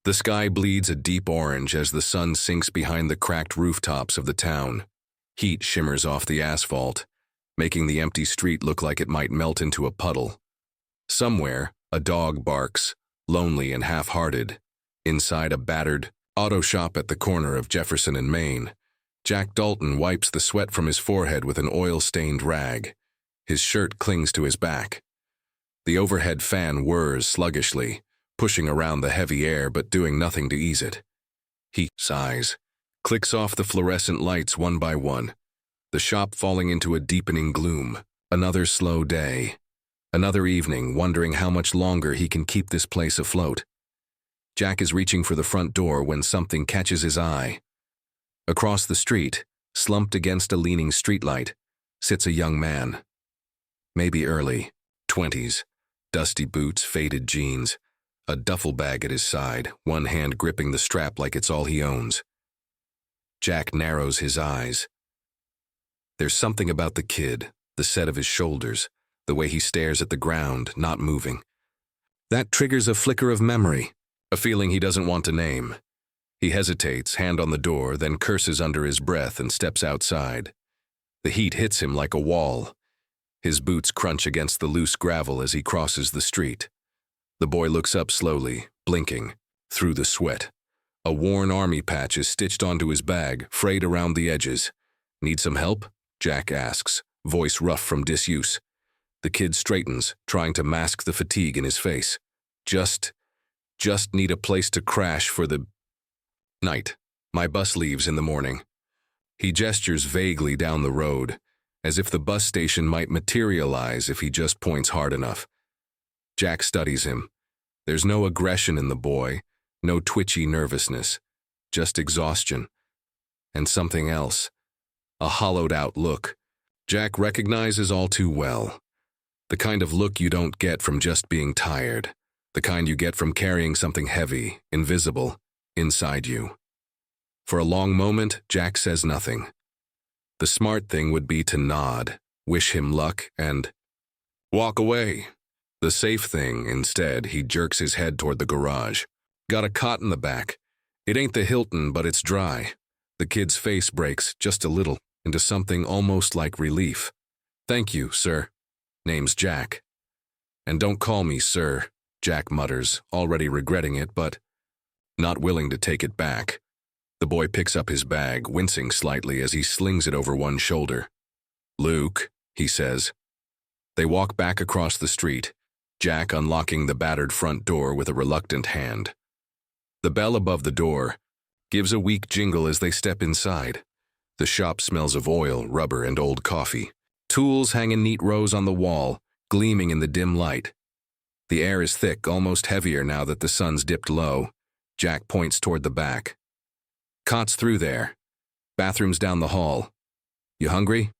The sky bleeds a deep orange as the sun sinks behind the cracked rooftops of the town. Heat shimmers off the asphalt, making the empty street look like it might melt into a puddle. Somewhere, a dog barks, lonely and half-hearted. Inside a battered auto shop at the corner of Jefferson and Main, Jack Dalton wipes the sweat from his forehead with an oil-stained rag. His shirt clings to his back. The overhead fan whirs sluggishly, pushing around the heavy air but doing nothing to ease it. He sighs, clicks off the fluorescent lights one by one, the shop falling into a deepening gloom. Another slow day. Another evening, wondering how much longer he can keep this place afloat. Jack is reaching for the front door when something catches his eye. Across the street, slumped against a leaning streetlight, sits a young man. Maybe early 20s, dusty boots, faded jeans, a duffel bag at his side, one hand gripping the strap like it's all he owns. Jack narrows his eyes. There's something about the kid, the set of his shoulders, the way he stares at the ground, not moving. That triggers a flicker of memory, a feeling he doesn't want to name. He hesitates, hand on the door, then curses under his breath and steps outside. The heat hits him like a wall. His boots crunch against the loose gravel as he crosses the street. The boy looks up slowly, blinking, through the sweat. A worn army patch is stitched onto his bag, frayed around the edges. Need some help? Jack asks, voice rough from disuse. The kid straightens, trying to mask the fatigue in his face. Just need a place to crash for the night. My bus leaves in the morning. He gestures vaguely down the road, as if the bus station might materialize if he just points hard enough. Jack studies him. There's no aggression in the boy, no twitchy nervousness, just exhaustion. And something else. A hollowed-out look. Jack recognizes all too well. The kind of look you don't get from just being tired. The kind you get from carrying something heavy, invisible, inside you. For a long moment, Jack says nothing. The smart thing would be to nod, wish him luck, and walk away. The safe thing, instead, he jerks his head toward the garage. Got a cot in the back. It ain't the Hilton, but it's dry. The kid's face breaks, just a little, into something almost like relief. Thank you, sir. Name's Jack. And don't call me sir, Jack mutters, already regretting it, but not willing to take it back. The boy picks up his bag, wincing slightly as he slings it over one shoulder. Luke, he says. They walk back across the street, Jack unlocking the battered front door with a reluctant hand. The bell above the door gives a weak jingle as they step inside. The shop smells of oil, rubber, and old coffee. Tools hang in neat rows on the wall, gleaming in the dim light. The air is thick, almost heavier now that the sun's dipped low. Jack points toward the back. Cots through there. Bathrooms down the hall. You hungry?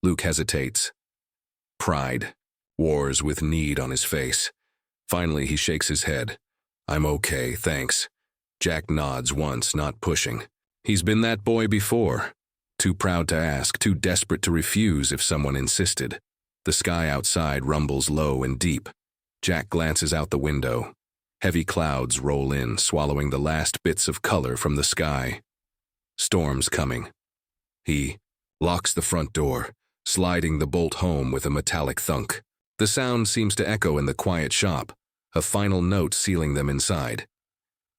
Luke hesitates. Pride wars with need on his face. Finally, he shakes his head. I'm okay, thanks. Jack nods once, not pushing. He's been that boy before. Too proud to ask, too desperate to refuse if someone insisted. The sky outside rumbles low and deep. Jack glances out the window. Heavy clouds roll in, swallowing the last bits of color from the sky. Storm's coming. He locks the front door, sliding the bolt home with a metallic thunk. The sound seems to echo in the quiet shop, a final note sealing them inside.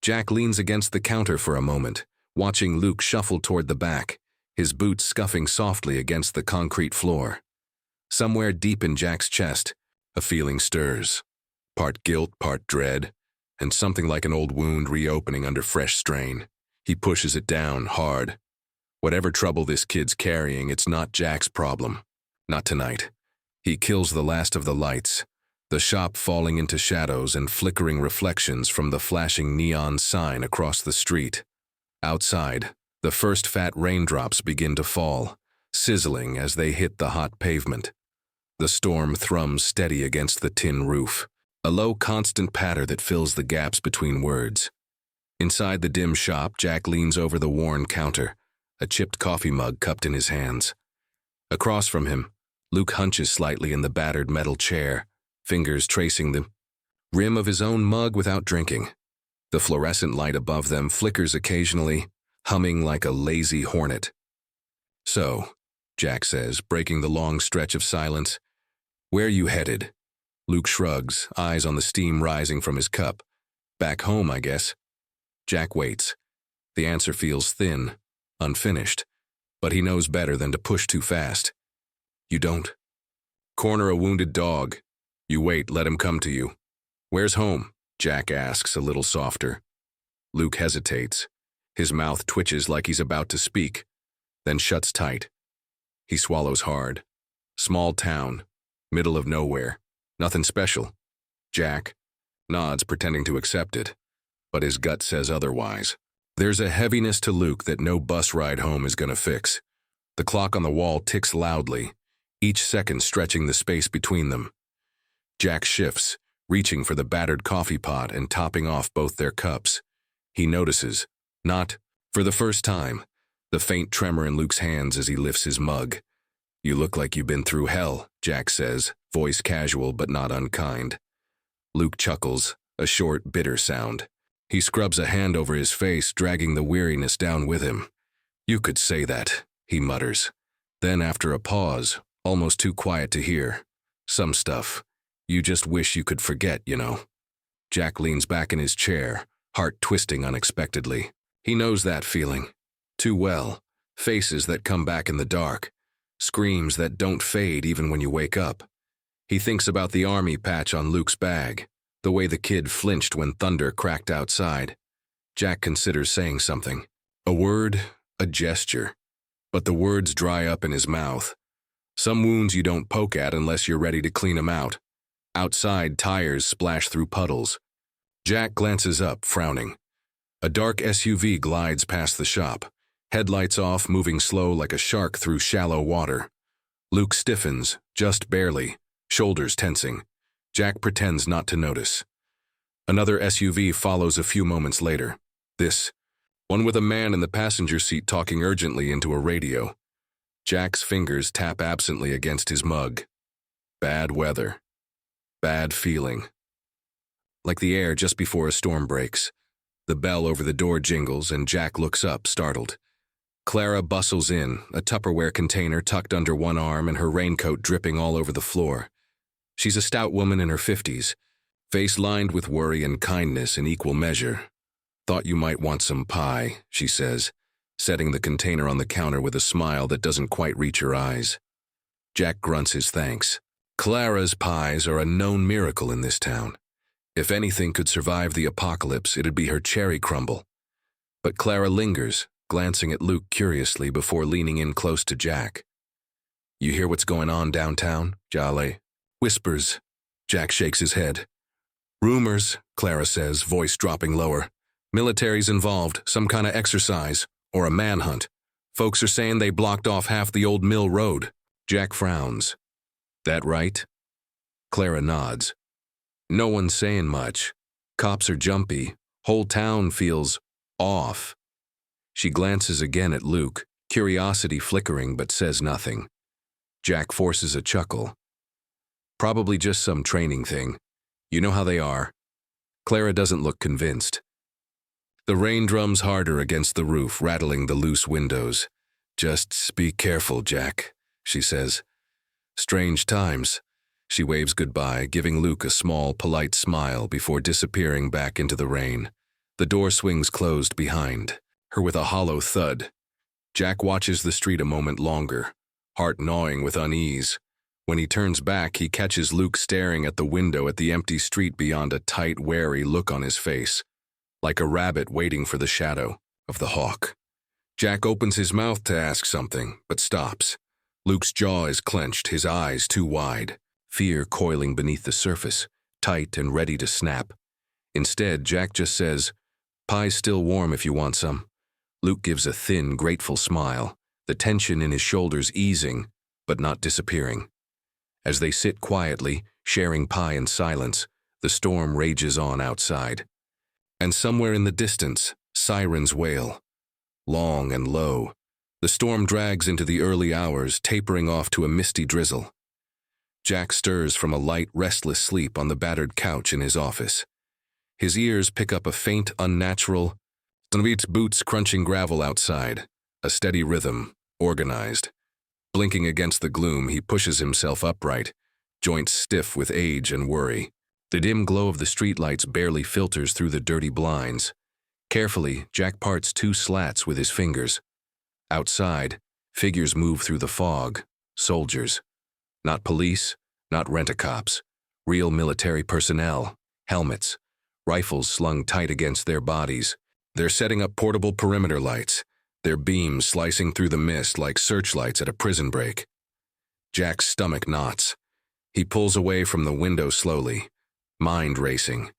Jack leans against the counter for a moment, watching Luke shuffle toward the back, his boots scuffing softly against the concrete floor. Somewhere deep in Jack's chest, a feeling stirs. Part guilt, part dread, and something like an old wound reopening under fresh strain. He pushes it down hard. Whatever trouble this kid's carrying, it's not Jack's problem. Not tonight. He kills the last of the lights, the shop falling into shadows and flickering reflections from the flashing neon sign across the street. Outside, the first fat raindrops begin to fall, sizzling as they hit the hot pavement. The storm thrums steady against the tin roof, a low, constant patter that fills the gaps between words. Inside the dim shop, Jack leans over the worn counter, a chipped coffee mug cupped in his hands. Across from him, Luke hunches slightly in the battered metal chair, fingers tracing the rim of his own mug without drinking. The fluorescent light above them flickers occasionally, humming like a lazy hornet. "So," Jack says, breaking the long stretch of silence, "where you headed?" Luke shrugs, eyes on the steam rising from his cup. "Back home, I guess." Jack waits. The answer feels thin, unfinished, but he knows better than to push too fast. "You don't?" "Corner a wounded dog. You wait, let him come to you." "Where's home?" Jack asks, a little softer. Luke hesitates. His mouth twitches like he's about to speak, then shuts tight. He swallows hard. Small town, middle of nowhere, nothing special. Jack nods, pretending to accept it, but his gut says otherwise. There's a heaviness to Luke that no bus ride home is gonna fix. The clock on the wall ticks loudly, each second stretching the space between them. Jack shifts, reaching for the battered coffee pot and topping off both their cups. He notices, not for the first time, the faint tremor in Luke's hands as he lifts his mug. "You look like you've been through hell," Jack says, voice casual but not unkind. Luke chuckles, a short, bitter sound. He scrubs a hand over his face, dragging the weariness down with him. "You could say that," he mutters. Then, after a pause, almost too quiet to hear, "Some stuff you just wish you could forget, you know." Jack leans back in his chair, heart twisting unexpectedly. He knows that feeling too well. Faces that come back in the dark. Screams that don't fade even when you wake up. He thinks about the army patch on Luke's bag, the way the kid flinched when thunder cracked outside. Jack considers saying something. A word, a gesture. But the words dry up in his mouth. Some wounds you don't poke at unless you're ready to clean them out. Outside, tires splash through puddles. Jack glances up, frowning. A dark SUV glides past the shop, headlights off, moving slow like a shark through shallow water. Luke stiffens, just barely, shoulders tensing. Jack pretends not to notice. Another SUV follows a few moments later. This one with a man in the passenger seat talking urgently into a radio. Jack's fingers tap absently against his mug. Bad weather. Bad feeling. Like the air just before a storm breaks. The bell over the door jingles and Jack looks up, startled. Clara bustles in, a Tupperware container tucked under one arm and her raincoat dripping all over the floor. She's a stout woman in her 50s, face lined with worry and kindness in equal measure. "Thought you might want some pie," she says, setting the container on the counter with a smile that doesn't quite reach her eyes. Jack grunts his thanks. Clara's pies are a known miracle in this town. If anything could survive the apocalypse, it'd be her cherry crumble. But Clara lingers, glancing at Luke curiously before leaning in close to Jack. "You hear what's going on downtown, Jale?" Whispers. Jack shakes his head. "Rumors," Clara says, voice dropping lower. "Military's involved, some kind of exercise, or a manhunt. Folks are saying they blocked off half the old mill road." Jack frowns. "That right?" Clara nods. "No one's saying much. Cops are jumpy. Whole town feels off." She glances again at Luke, curiosity flickering but says nothing. Jack forces a chuckle. "Probably just some training thing. You know how they are." Clara doesn't look convinced. The rain drums harder against the roof, rattling the loose windows. "Just be careful, Jack," she says. "Strange times." She waves goodbye, giving Luke a small, polite smile before disappearing back into the rain. The door swings closed behind her with a hollow thud. Jack watches the street a moment longer, heart gnawing with unease. When he turns back, he catches Luke staring at the window at the empty street beyond, a tight, wary look on his face, like a rabbit waiting for the shadow of the hawk. Jack opens his mouth to ask something, but stops. Luke's jaw is clenched, his eyes too wide, fear coiling beneath the surface, tight and ready to snap. Instead, Jack just says, "Pie's still warm if you want some." Luke gives a thin, grateful smile, the tension in his shoulders easing, but not disappearing. As they sit quietly, sharing pie in silence, the storm rages on outside. And somewhere in the distance, sirens wail. Long and low, the storm drags into the early hours, tapering off to a misty drizzle. Jack stirs from a light, restless sleep on the battered couch in his office. His ears pick up a faint, unnatural boots crunching gravel outside, a steady rhythm, organized. Blinking against the gloom, he pushes himself upright, joints stiff with age and worry. The dim glow of the streetlights barely filters through the dirty blinds. Carefully, Jack parts two slats with his fingers. Outside, figures move through the fog. Soldiers. Not police, not rent-a-cops. Real military personnel. Helmets. Rifles slung tight against their bodies. They're setting up portable perimeter lights, their beams slicing through the mist like searchlights at a prison break. Jack's stomach knots. He pulls away from the window slowly, mind racing.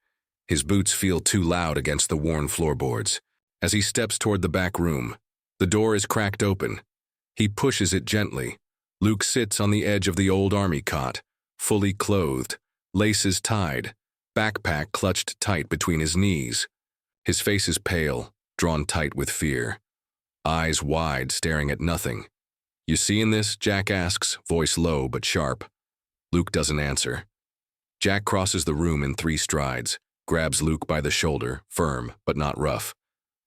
His boots feel too loud against the worn floorboards. As he steps toward the back room, the door is cracked open. He pushes it gently. Luke sits on the edge of the old army cot, fully clothed, laces tied, backpack clutched tight between his knees. His face is pale, drawn tight with fear. Eyes wide, staring at nothing. "You seeing this?" Jack asks, voice low but sharp. Luke doesn't answer. Jack crosses the room in 3 strides, grabs Luke by the shoulder, firm but not rough.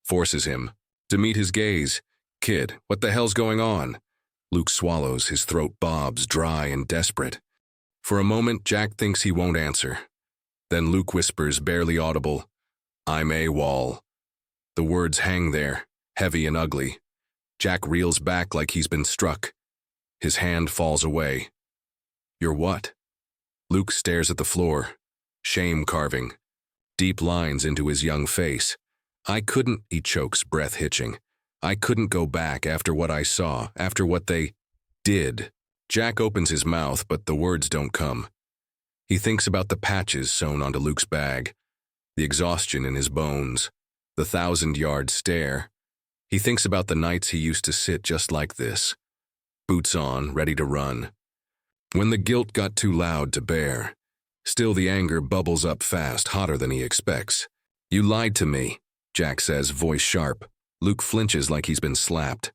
Forces him to meet his gaze. "Kid, what the hell's going on?" Luke swallows, his throat bobs, dry and desperate. For a moment, Jack thinks he won't answer. Then Luke whispers, barely audible, "I'm AWOL." The words hang there, heavy and ugly. Jack reels back like he's been struck. His hand falls away. "You're what?" Luke stares at the floor, shame carving, deep lines into his young face. "I couldn't," he chokes, breath hitching. "I couldn't go back after what I saw, after what they did." Jack opens his mouth, but the words don't come. He thinks about the patches sewn onto Luke's bag, the exhaustion in his bones, the 1,000-yard stare. He thinks about the nights he used to sit just like this, boots on, ready to run. When the guilt got too loud to bear, still the anger bubbles up fast, hotter than he expects. "You lied to me," Jack says, voice sharp. Luke flinches like he's been slapped.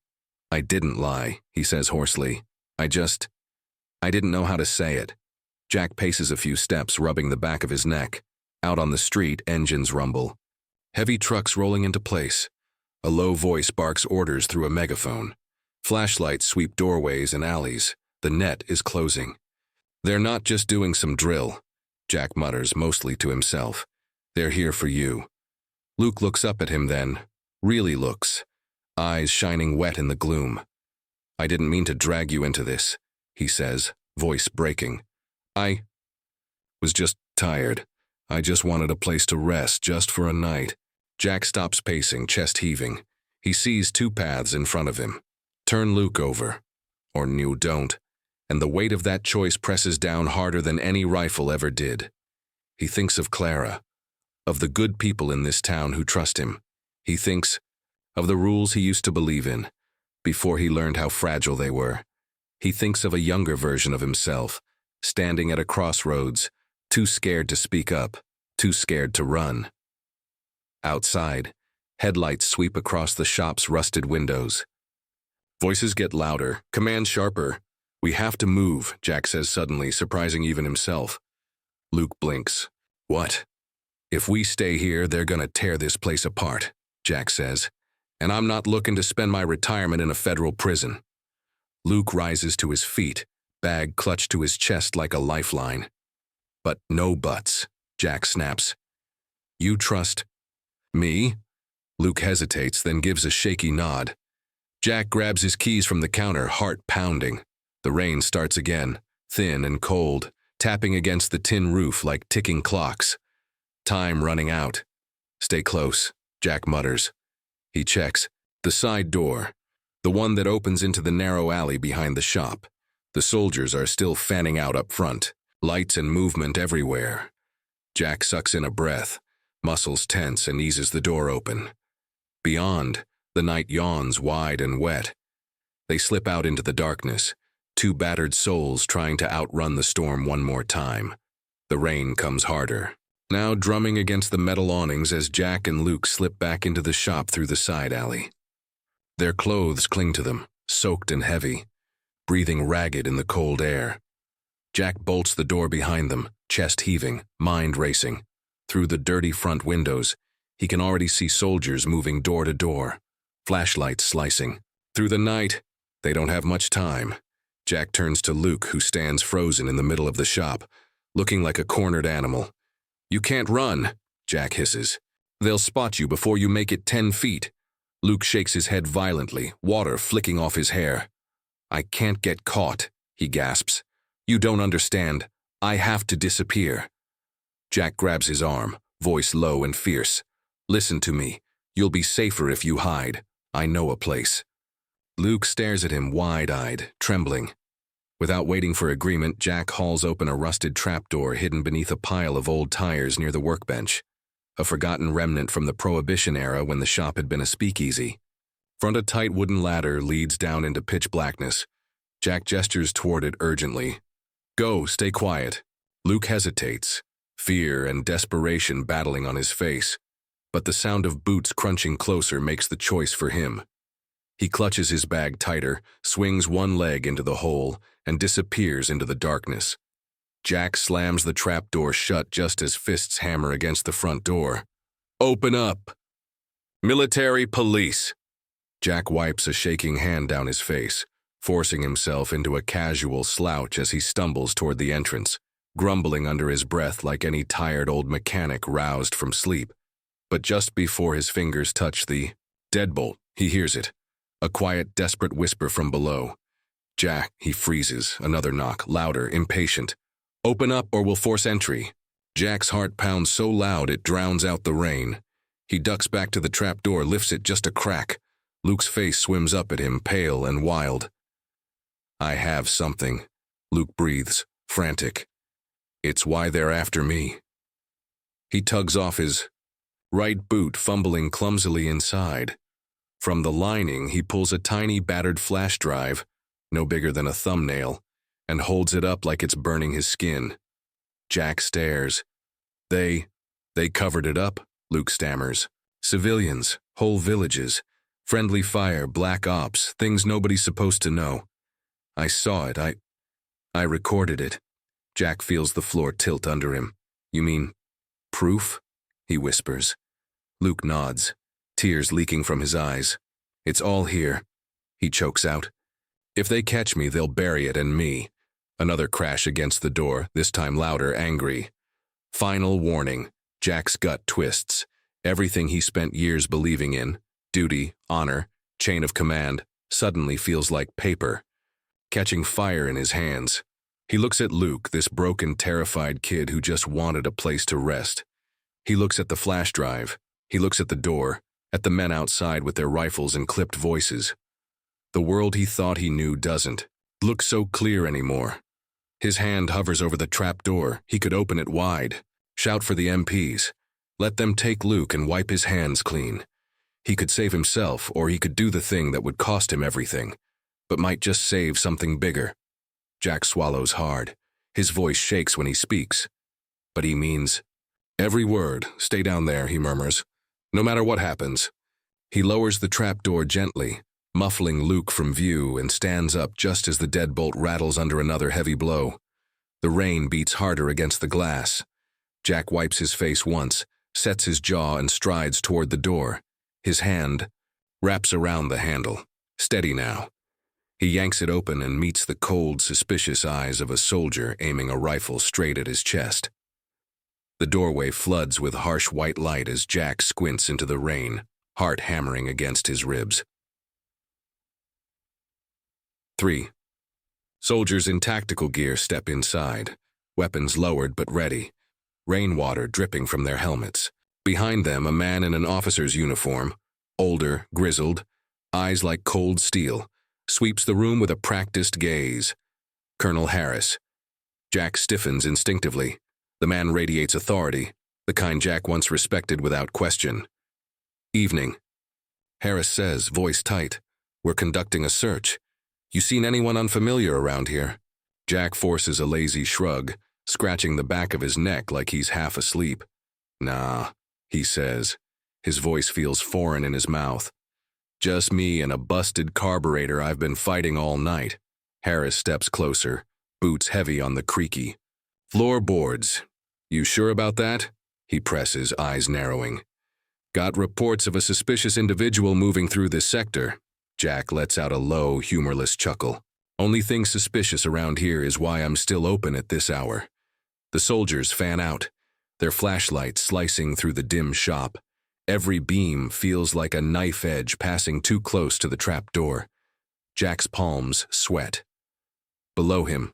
"I didn't lie," he says hoarsely. I didn't know how to say it." Jack paces a few steps, rubbing the back of his neck. Out on the street, engines rumble. Heavy trucks rolling into place. A low voice barks orders through a megaphone. Flashlights sweep doorways and alleys. The net is closing. "They're not just doing some drill," Jack mutters, mostly to himself. "They're here for you." Luke looks up at him then, really looks, eyes shining wet in the gloom. "I didn't mean to drag you into this," he says, voice breaking. "I was just tired. I just wanted a place to rest, just for a night." Jack stops pacing, chest heaving. He sees 2 paths in front of him. Turn Luke over, or you don't, and the weight of that choice presses down harder than any rifle ever did. He thinks of Clara, of the good people in this town who trust him. He thinks of the rules he used to believe in, before he learned how fragile they were. He thinks of a younger version of himself, standing at a crossroads, too scared to speak up, too scared to run. Outside, headlights sweep across the shop's rusted windows. Voices get louder, commands sharper. "We have to move," Jack says suddenly, surprising even himself. Luke blinks. "What?" "If we stay here, they're gonna tear this place apart," Jack says. "And I'm not looking to spend my retirement in a federal prison." Luke rises to his feet, bag clutched to his chest like a lifeline. "But no buts," Jack snaps. "You trust me?" Luke hesitates, then gives a shaky nod. Jack grabs his keys from the counter, heart pounding. The rain starts again, thin and cold, tapping against the tin roof like ticking clocks. Time running out. "Stay close," Jack mutters. He checks. The side door, the one that opens into the narrow alley behind the shop. The soldiers are still fanning out up front, lights and movement everywhere. Jack sucks in a breath, muscles tense, and eases the door open. Beyond, the night yawns wide and wet. They slip out into the darkness, 2 battered souls trying to outrun the storm one more time. The rain comes harder, now drumming against the metal awnings as Jack and Luke slip back into the shop through the side alley. Their clothes cling to them, soaked and heavy, breathing ragged in the cold air. Jack bolts the door behind them, chest heaving, mind racing. Through the dirty front windows, he can already see soldiers moving door to door, flashlights slicing. Through the night, they don't have much time. Jack turns to Luke, who stands frozen in the middle of the shop, looking like a cornered animal. "You can't run," Jack hisses. "They'll spot you before you make it 10 feet. Luke shakes his head violently, water flicking off his hair. "I can't get caught," he gasps. "You don't understand. I have to disappear." Jack grabs his arm, voice low and fierce. "Listen to me. You'll be safer if you hide. I know a place." Luke stares at him wide-eyed, trembling. Without waiting for agreement, Jack hauls open a rusted trapdoor hidden beneath a pile of old tires near the workbench, a forgotten remnant from the Prohibition era when the shop had been a speakeasy. Front a tight wooden ladder leads down into pitch blackness. Jack gestures toward it urgently. "Go, stay quiet." Luke hesitates, fear and desperation battling on his face, but the sound of boots crunching closer makes the choice for him. He clutches his bag tighter, swings one leg into the hole, and disappears into the darkness. Jack slams the trapdoor shut just as fists hammer against the front door. "Open up!" "Military police!" Jack wipes a shaking hand down his face, forcing himself into a casual slouch as he stumbles toward the entrance, grumbling under his breath like any tired old mechanic roused from sleep. But just before his fingers touch the deadbolt, he hears it. A quiet, desperate whisper from below. Jack, he freezes, another knock, louder, impatient. "Open up or we'll force entry." Jack's heart pounds so loud it drowns out the rain. He ducks back to the trapdoor, lifts it just a crack. Luke's face swims up at him, pale and wild. "I have something," Luke breathes, frantic. "It's why they're after me." He tugs off his right boot, fumbling clumsily inside. From the lining, he pulls a tiny battered flash drive, no bigger than a thumbnail, and holds it up like it's burning his skin. Jack stares. They covered it up," Luke stammers. "Civilians, whole villages, friendly fire, black ops, things nobody's supposed to know. I saw it, I recorded it." Jack feels the floor tilt under him. "You mean proof?" he whispers. Luke nods, tears leaking from his eyes. "It's all here," he chokes out. "If they catch me, they'll bury it and me." Another crash against the door, this time louder, angry. Final warning. Jack's gut twists. Everything he spent years believing in, duty, honor, chain of command, suddenly feels like paper, catching fire in his hands. He looks at Luke, this broken, terrified kid who just wanted a place to rest. He looks at the flash drive. He looks at the door, at the men outside with their rifles and clipped voices. The world he thought he knew doesn't look so clear anymore. His hand hovers over the trap door. He could open it wide, shout for the MPs, let them take Luke and wipe his hands clean. He could save himself, or he could do the thing that would cost him everything, but might just save something bigger. Jack swallows hard. His voice shakes when he speaks. But he means every word. "Stay down there," he murmurs. "No matter what happens." He lowers the trapdoor gently, muffling Luke from view, and stands up just as the deadbolt rattles under another heavy blow. The rain beats harder against the glass. Jack wipes his face once, sets his jaw and strides toward the door. His hand wraps around the handle. Steady now. He yanks it open and meets the cold, suspicious eyes of a soldier aiming a rifle straight at his chest. The doorway floods with harsh white light as Jack squints into the rain, heart hammering against his ribs. 3. Soldiers in tactical gear step inside, weapons lowered but ready, rainwater dripping from their helmets. Behind them, a man in an officer's uniform, older, grizzled, eyes like cold steel, sweeps the room with a practiced gaze. Colonel Harris. Jack stiffens instinctively. The man radiates authority, the kind Jack once respected without question. "Evening," Harris says, voice tight. "We're conducting a search. You seen anyone unfamiliar around here?" Jack forces a lazy shrug, scratching the back of his neck like he's half asleep. "Nah," he says. His voice feels foreign in his mouth. "Just me and a busted carburetor I've been fighting all night." Harris steps closer, boots heavy on the creaky floorboards. "You sure about that?" He presses, eyes narrowing. Got reports of a suspicious individual moving through this sector. Jack lets out a low, humorless chuckle. Only thing suspicious around here is why I'm still open at this hour. The soldiers fan out, their flashlights slicing through the dim shop. Every beam feels like a knife edge passing too close to the trap door. Jack's palms sweat. Below him,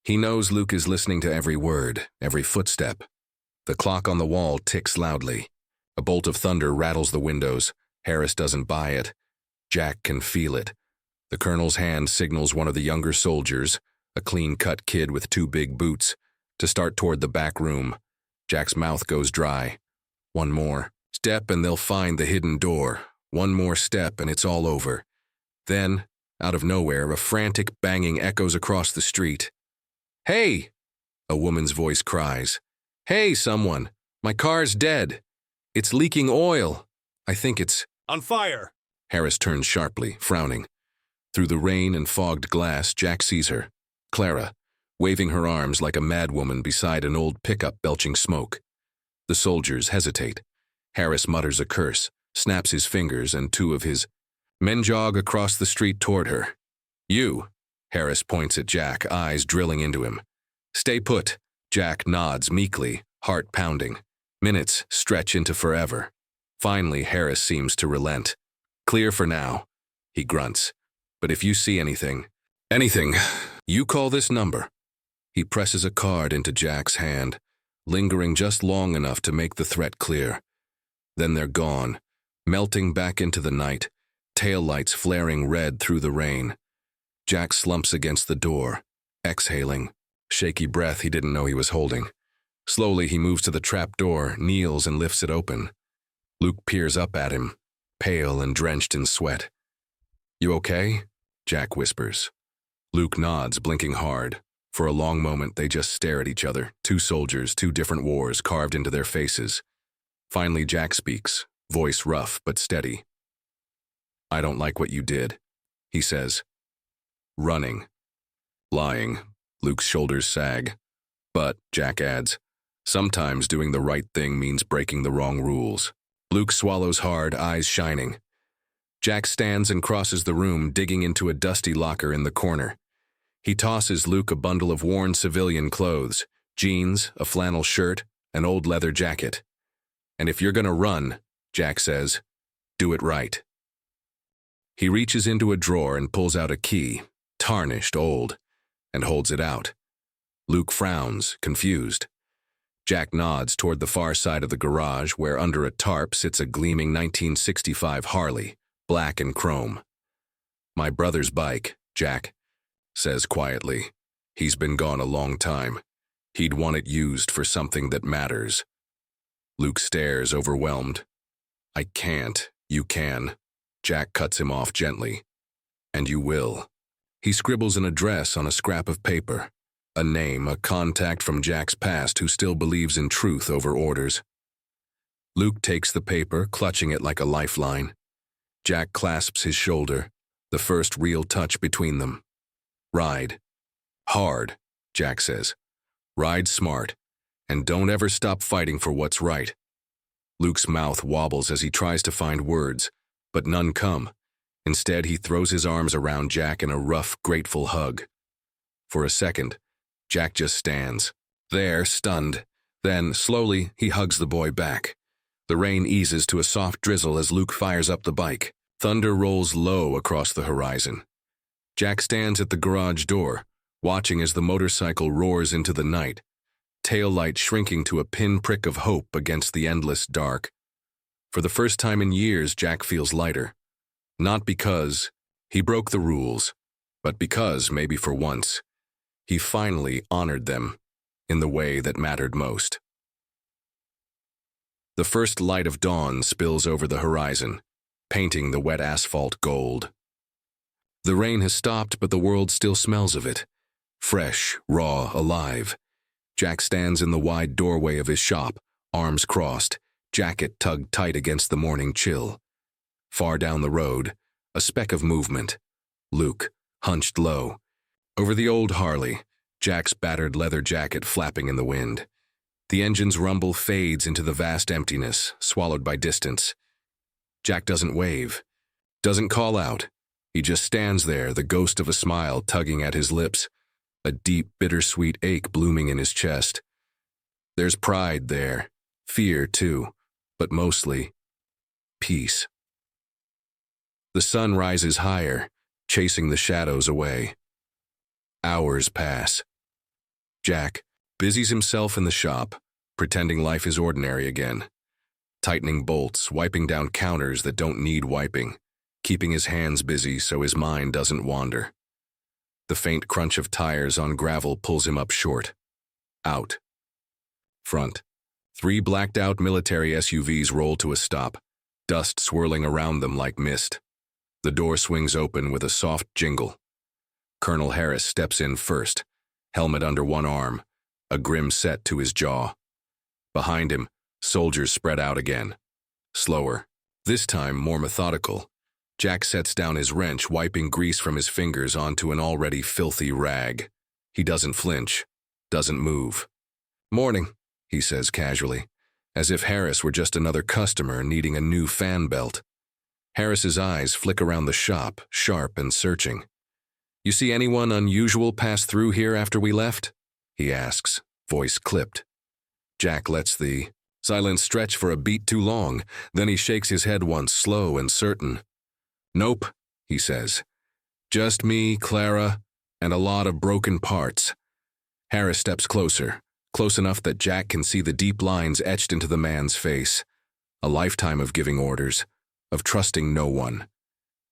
he knows Luke is listening to every word, every footstep. The clock on the wall ticks loudly. A bolt of thunder rattles the windows. Harris doesn't buy it. Jack can feel it. The colonel's hand signals one of the younger soldiers, a clean-cut kid with 2 big boots, to start toward the back room. Jack's mouth goes dry. One more step and they'll find the hidden door. One more step and it's all over. Then, out of nowhere, a frantic banging echoes across the street. "Hey!" a woman's voice cries. "Hey, someone! My car's dead. It's leaking oil. I think it's on fire." Harris turns sharply, frowning. Through the rain and fogged glass, Jack sees her, Clara, waving her arms like a madwoman beside an old pickup belching smoke. The soldiers hesitate. Harris mutters a curse, snaps his fingers, and 2 of his men jog across the street toward her. "You," Harris points at Jack, eyes drilling into him. "Stay put." Jack nods meekly, heart pounding. Minutes stretch into forever. Finally, Harris seems to relent. "Clear for now," he grunts. "But if you see anything, you call this number." He presses a card into Jack's hand, lingering just long enough to make the threat clear. Then they're gone, melting back into the night, taillights flaring red through the rain. Jack slumps against the door, exhaling, shaky breath he didn't know he was holding. Slowly he moves to the trap door, kneels and lifts it open. Luke peers up at him, pale and drenched in sweat. "You okay?" Jack whispers. Luke nods, blinking hard. For a long moment they just stare at each other, 2 soldiers, 2 different wars carved into their faces. Finally Jack speaks, voice rough but steady. "I don't like what you did," he says. "Running. Lying." Luke's shoulders sag. "But," Jack adds, "sometimes doing the right thing means breaking the wrong rules." Luke swallows hard, eyes shining. Jack stands and crosses the room, digging into a dusty locker in the corner. He tosses Luke a bundle of worn civilian clothes, jeans, a flannel shirt, an old leather jacket. "And if you're gonna run," Jack says, "do it right." He reaches into a drawer and pulls out a key, tarnished, old, and holds it out. Luke frowns, confused. Jack nods toward the far side of the garage where under a tarp sits a gleaming 1965 Harley, black and chrome. "My brother's bike," Jack says quietly. "He's been gone a long time. He'd want it used for something that matters." Luke stares, overwhelmed. "I can't. You can." Jack cuts him off gently. "And you will." He scribbles an address on a scrap of paper. A name, a contact from Jack's past who still believes in truth over orders. Luke takes the paper, clutching it like a lifeline. Jack clasps his shoulder, the first real touch between them. "Ride. Hard," Jack says. "Ride smart, and don't ever stop fighting for what's right." Luke's mouth wobbles as he tries to find words, but none come. Instead, he throws his arms around Jack in a rough, grateful hug. For a second, Jack just stands, there, stunned. Then, slowly, he hugs the boy back. The rain eases to a soft drizzle as Luke fires up the bike. Thunder rolls low across the horizon. Jack stands at the garage door, watching as the motorcycle roars into the night, taillight shrinking to a pinprick of hope against the endless dark. For the first time in years, Jack feels lighter. Not because he broke the rules, but because, maybe for once, he finally honored them in the way that mattered most. The first light of dawn spills over the horizon, painting the wet asphalt gold. The rain has stopped, but the world still smells of it. Fresh, raw, alive. Jack stands in the wide doorway of his shop, arms crossed, jacket tugged tight against the morning chill. Far down the road, a speck of movement. Luke, hunched low. Over the old Harley, Jack's battered leather jacket flapping in the wind. The engine's rumble fades into the vast emptiness, swallowed by distance. Jack doesn't wave, doesn't call out. He just stands there, the ghost of a smile tugging at his lips, a deep, bittersweet ache blooming in his chest. There's pride there, fear too, but mostly peace. The sun rises higher, chasing the shadows away. Hours pass. Jack busies himself in the shop, pretending life is ordinary again. Tightening bolts, wiping down counters that don't need wiping, keeping his hands busy so his mind doesn't wander. The faint crunch of tires on gravel pulls him up short. Out. Front. 3 blacked-out military SUVs roll to a stop, dust swirling around them like mist. The door swings open with a soft jingle. Colonel Harris steps in first, helmet under one arm, a grim set to his jaw. Behind him, soldiers spread out again. Slower, this time more methodical. Jack sets down his wrench, wiping grease from his fingers onto an already filthy rag. He doesn't flinch, doesn't move. "Morning," he says casually, as if Harris were just another customer needing a new fan belt. Harris's eyes flick around the shop, sharp and searching. "You see anyone unusual pass through here after we left?" he asks, voice clipped. Jack lets the silence stretch for a beat too long, then he shakes his head once, slow and certain. "Nope," he says. "Just me, Clara, and a lot of broken parts." Harris steps closer, close enough that Jack can see the deep lines etched into the man's face. A lifetime of giving orders, of trusting no one.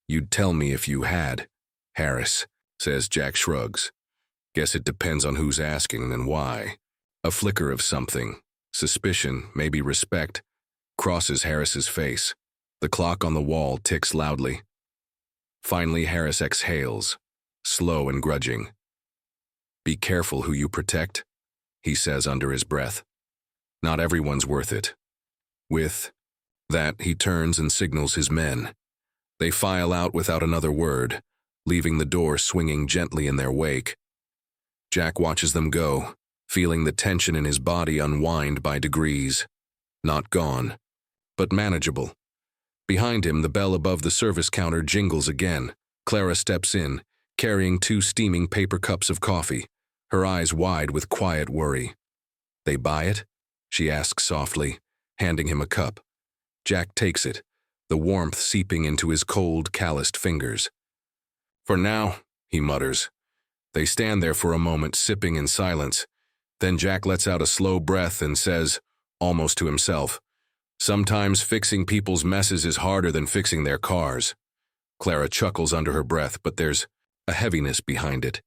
"You'd tell me if you had, Harris," says. Jack shrugs. "Guess it depends on who's asking and why." A flicker of something, suspicion, maybe respect, crosses Harris's face. The clock on the wall ticks loudly. Finally, Harris exhales, slow and grudging. "Be careful who you protect," he says under his breath. "Not everyone's worth it." With that, he turns and signals his men. They file out without another word, leaving the door swinging gently in their wake. Jack watches them go, feeling the tension in his body unwind by degrees. Not gone, but manageable. Behind him, the bell above the service counter jingles again. Clara steps in, carrying 2 steaming paper cups of coffee, her eyes wide with quiet worry. "They buy it?" she asks softly, handing him a cup. Jack takes it, the warmth seeping into his cold, calloused fingers. "For now," he mutters. They stand there for a moment, sipping in silence. Then Jack lets out a slow breath and says, almost to himself, "Sometimes fixing people's messes is harder than fixing their cars." Clara chuckles under her breath, but there's a heaviness behind it.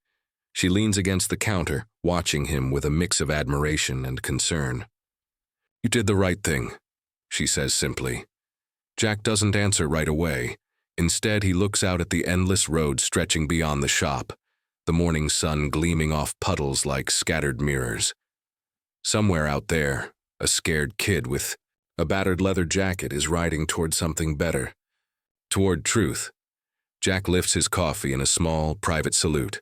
She leans against the counter, watching him with a mix of admiration and concern. "You did the right thing," she says simply. Jack doesn't answer right away. Instead, he looks out at the endless road stretching beyond the shop, the morning sun gleaming off puddles like scattered mirrors. Somewhere out there, a scared kid with a battered leather jacket is riding toward something better. Toward truth. Jack lifts his coffee in a small, private salute.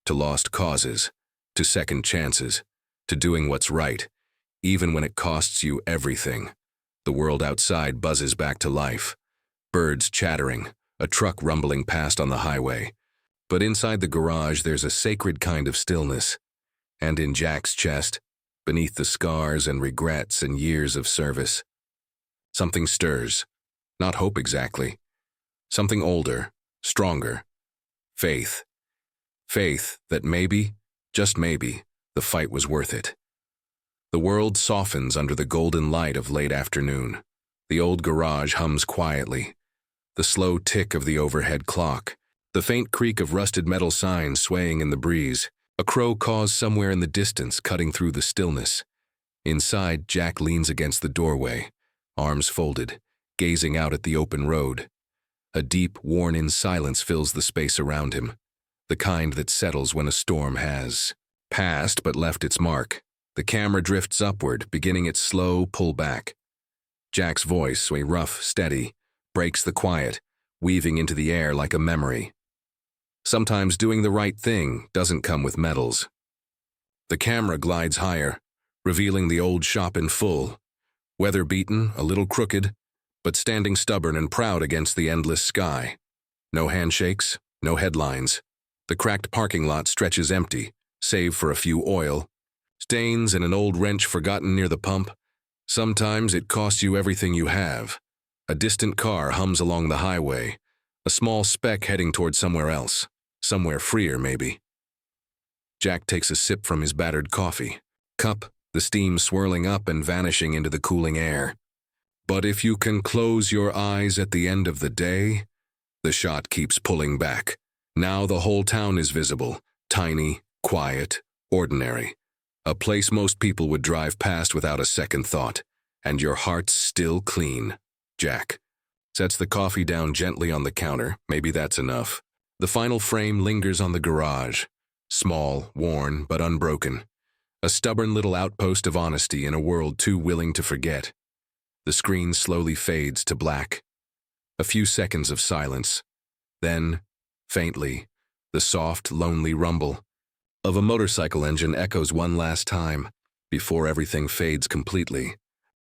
To lost causes, to second chances, to doing what's right, even when it costs you everything. The world outside buzzes back to life. Birds chattering, a truck rumbling past on the highway. But inside the garage there's a sacred kind of stillness. And in Jack's chest, beneath the scars and regrets and years of service, something stirs. Not hope exactly. Something older, stronger. Faith. Faith that maybe, just maybe, the fight was worth it. The world softens under the golden light of late afternoon. The old garage hums quietly. The slow tick of the overhead clock. The faint creak of rusted metal signs swaying in the breeze. A crow caws somewhere in the distance, cutting through the stillness. Inside, Jack leans against the doorway, arms folded, gazing out at the open road. A deep, worn-in silence fills the space around him, the kind that settles when a storm has passed but left its mark. The camera drifts upward, beginning its slow pullback. Jack's voice, a rough, steady, breaks the quiet, weaving into the air like a memory. Sometimes doing the right thing doesn't come with medals. The camera glides higher, revealing the old shop in full. Weather-beaten, a little crooked, but standing stubborn and proud against the endless sky. No handshakes, no headlines. The cracked parking lot stretches empty, save for a few oil stains and an old wrench forgotten near the pump. Sometimes it costs you everything you have. A distant car hums along the highway, a small speck heading toward somewhere else, somewhere freer maybe. Jack takes a sip from his battered coffee cup, the steam swirling up and vanishing into the cooling air. But if you can close your eyes at the end of the day, the shot keeps pulling back. Now the whole town is visible, tiny, quiet, ordinary. A place most people would drive past without a second thought. And your heart's still clean. Jack sets the coffee down gently on the counter. Maybe that's enough. The final frame lingers on the garage. Small, worn, but unbroken. A stubborn little outpost of honesty in a world too willing to forget. The screen slowly fades to black. A few seconds of silence. Then, faintly, the soft, lonely rumble of a motorcycle engine echoes one last time before everything fades completely.